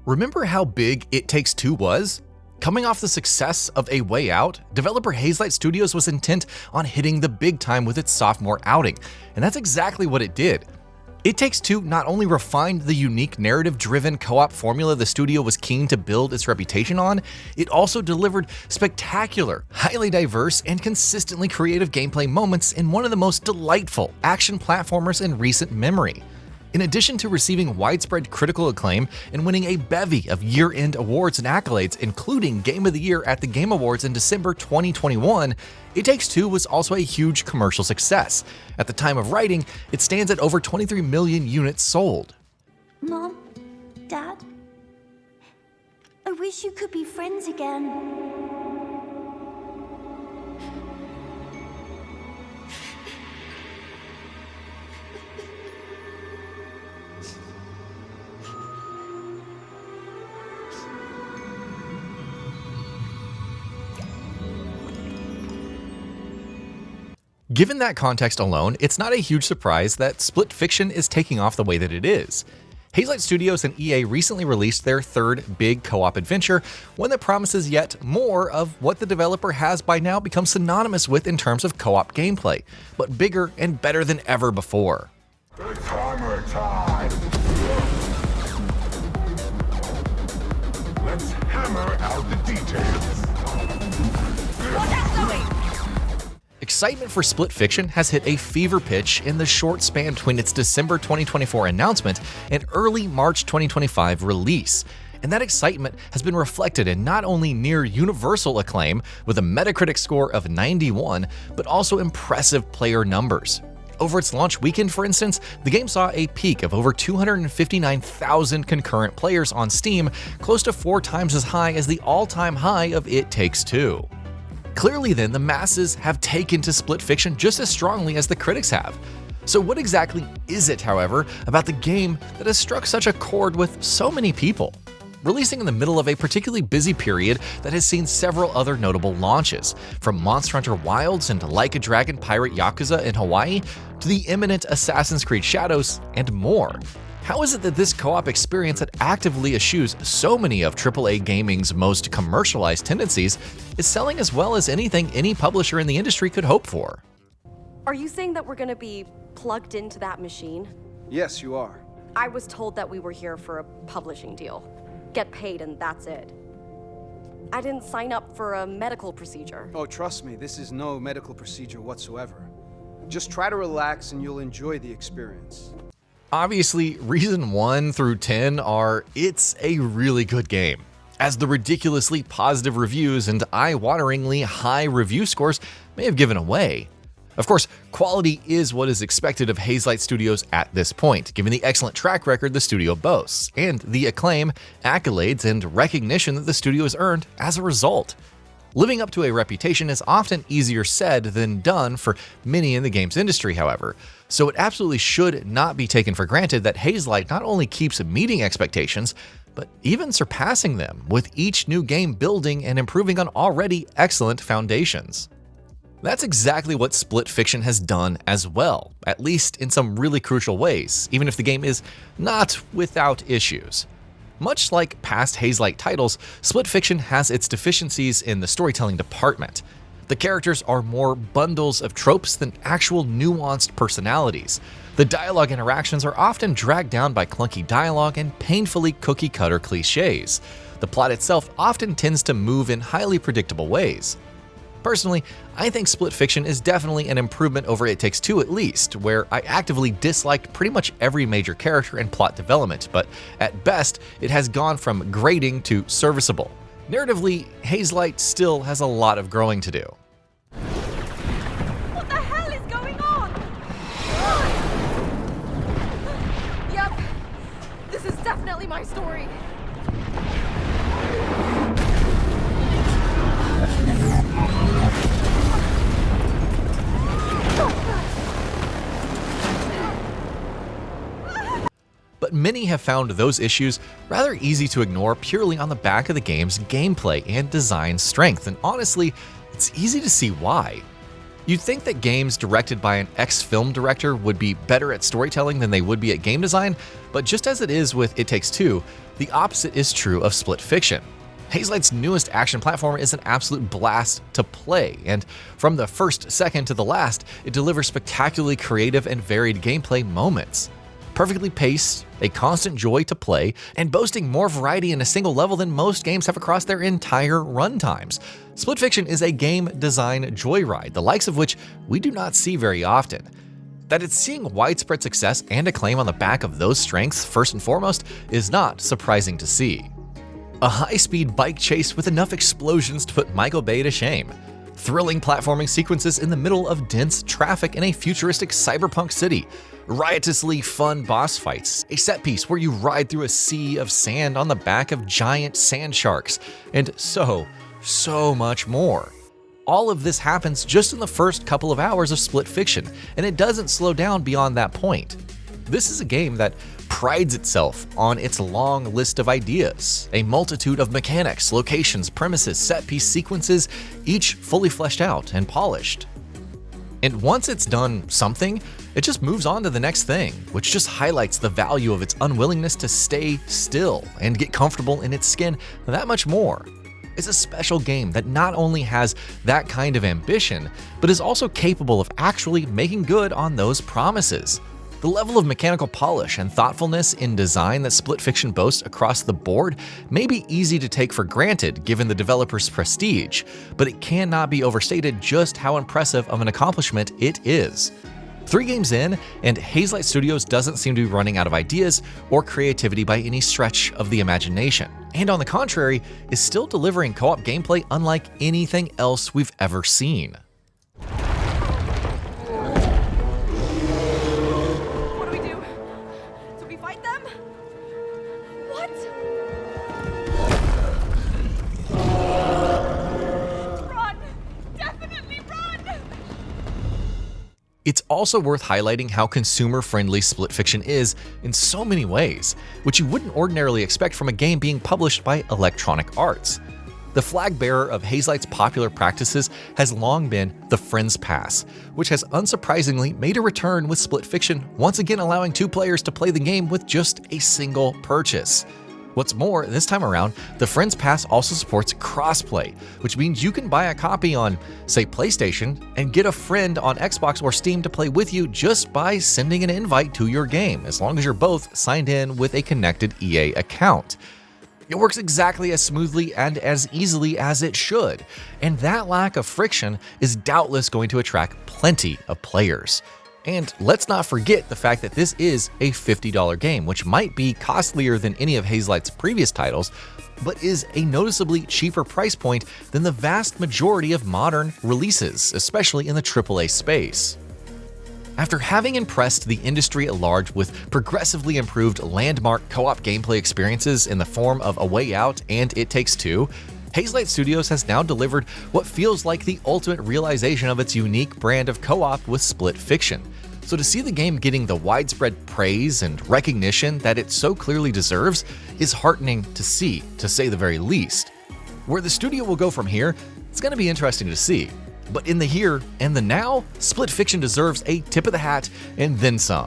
Remember how big It Takes Two was? Coming off the success of A Way Out, developer Hazelight Studios was intent on hitting the big time with its sophomore outing, and that's exactly what it did. It Takes Two not only refined the unique narrative-driven co-op formula the studio was keen to build its reputation on, it also delivered spectacular, highly diverse, and consistently creative gameplay moments in one of the most delightful action platformers in recent memory. In addition to receiving widespread critical acclaim and winning a bevy of year-end awards and accolades, including Game of the Year at the Game Awards in December 2021, It Takes Two was also a huge commercial success. At the time of writing, it stands at over 23 million units sold. Mom, Dad, I wish you could be friends again. Given that context alone, it's not a huge surprise that Split Fiction is taking off the way that it is. Hazelight Studios and EA recently released their third big co-op adventure, one that promises yet more of what the developer has by now become synonymous with in terms of co-op gameplay, but bigger and better than ever before. It's hammer time! Let's hammer out the details. Excitement for Split Fiction has hit a fever pitch in the short span between its December 2024 announcement and early March 2025 release. And that excitement has been reflected in not only near universal acclaim with a Metacritic score of 91, but also impressive player numbers. Over its launch weekend, for instance, the game saw a peak of over 259,000 concurrent players on Steam, close to 4 times as high as the all-time high of It Takes Two. Clearly then, the masses have taken to Split Fiction just as strongly as the critics have. So what exactly is it, however, about the game that has struck such a chord with so many people? Releasing in the middle of a particularly busy period that has seen several other notable launches, from Monster Hunter Wilds and Like a Dragon Pirate Yakuza in Hawaii, to the imminent Assassin's Creed Shadows, and more. How is it that this co-op experience that actively eschews so many of AAA gaming's most commercialized tendencies is selling as well as anything any publisher in the industry could hope for? Are you saying that we're gonna be plugged into that machine? Yes, you are. I was told that we were here for a publishing deal. Get paid and that's it. I didn't sign up for a medical procedure. Oh, trust me, this is no medical procedure whatsoever. Just try to relax and you'll enjoy the experience. Obviously, reason 1 through 10 are it's a really good game, as the ridiculously positive reviews and eye-wateringly high review scores may have given away. Of course, quality is what is expected of Hazelight Studios at this point, given the excellent track record the studio boasts, and the acclaim, accolades, and recognition that the studio has earned as a result. Living up to a reputation is often easier said than done for many in the games industry, however, so it absolutely should not be taken for granted that Hazelight not only keeps meeting expectations, but even surpassing them, with each new game building and improving on already excellent foundations. That's exactly what Split Fiction has done as well, at least in some really crucial ways, even if the game is not without issues. Much like past Hazelight titles, Split Fiction has its deficiencies in the storytelling department. The characters are more bundles of tropes than actual nuanced personalities. The dialogue interactions are often dragged down by clunky dialogue and painfully cookie-cutter cliches. The plot itself often tends to move in highly predictable ways. Personally, I think Split Fiction is definitely an improvement over It Takes Two at least, where I actively disliked pretty much every major character and plot development, but at best, it has gone from grating to serviceable. Narratively, Hazelight still has a lot of growing to do. What the hell is going on? Yep, this is definitely my story. But many have found those issues rather easy to ignore purely on the back of the game's gameplay and design strength, and honestly, it's easy to see why. You'd think that games directed by an ex-film director would be better at storytelling than they would be at game design, but just as it is with It Takes Two, the opposite is true of Split Fiction. Hazelight's newest action platformer is an absolute blast to play, and from the first second to the last, it delivers spectacularly creative and varied gameplay moments. Perfectly paced, a constant joy to play, and boasting more variety in a single level than most games have across their entire runtimes. Split Fiction is a game design joyride, the likes of which we do not see very often. That it's seeing widespread success and acclaim on the back of those strengths, first and foremost, is not surprising to see. A high-speed bike chase with enough explosions to put Michael Bay to shame. Thrilling platforming sequences in the middle of dense traffic in a futuristic cyberpunk city. Riotously fun boss fights, a set piece where you ride through a sea of sand on the back of giant sand sharks, and so much more. All of this happens just in the first couple of hours of Split Fiction, and it doesn't slow down beyond that point. This is a game that prides itself on its long list of ideas, a multitude of mechanics, locations, premises, set-piece sequences, each fully fleshed out and polished. And once it's done something, it just moves on to the next thing, which just highlights the value of its unwillingness to stay still and get comfortable in its skin that much more. It's a special game that not only has that kind of ambition, but is also capable of actually making good on those promises. The level of mechanical polish and thoughtfulness in design that Split Fiction boasts across the board may be easy to take for granted given the developer's prestige, but it cannot be overstated just how impressive of an accomplishment it is. 3 games in, and Hazelight Studios doesn't seem to be running out of ideas or creativity by any stretch of the imagination, and on the contrary, is still delivering co-op gameplay unlike anything else we've ever seen. It's also worth highlighting how consumer-friendly Split Fiction is in so many ways, which you wouldn't ordinarily expect from a game being published by Electronic Arts. The flag bearer of Hazelight's popular practices has long been the Friends Pass, which has unsurprisingly made a return with Split Fiction, once again allowing 2 players to play the game with just a single purchase. What's more, this time around, the Friends Pass also supports crossplay, which means you can buy a copy on, say, PlayStation, and get a friend on Xbox or Steam to play with you just by sending an invite to your game, as long as you're both signed in with a connected EA account. It works exactly as smoothly and as easily as it should, and that lack of friction is doubtless going to attract plenty of players. And let's not forget the fact that this is a $50 game, which might be costlier than any of Hazelight's previous titles, but is a noticeably cheaper price point than the vast majority of modern releases, especially in the AAA space. After having impressed the industry at large with progressively improved landmark co-op gameplay experiences in the form of A Way Out and It Takes Two, Hazelight Studios has now delivered what feels like the ultimate realization of its unique brand of co-op with Split Fiction. So to see the game getting the widespread praise and recognition that it so clearly deserves is heartening to see, to say the very least. Where the studio will go from here, it's going to be interesting to see. But in the here and the now, Split Fiction deserves a tip of the hat and then some.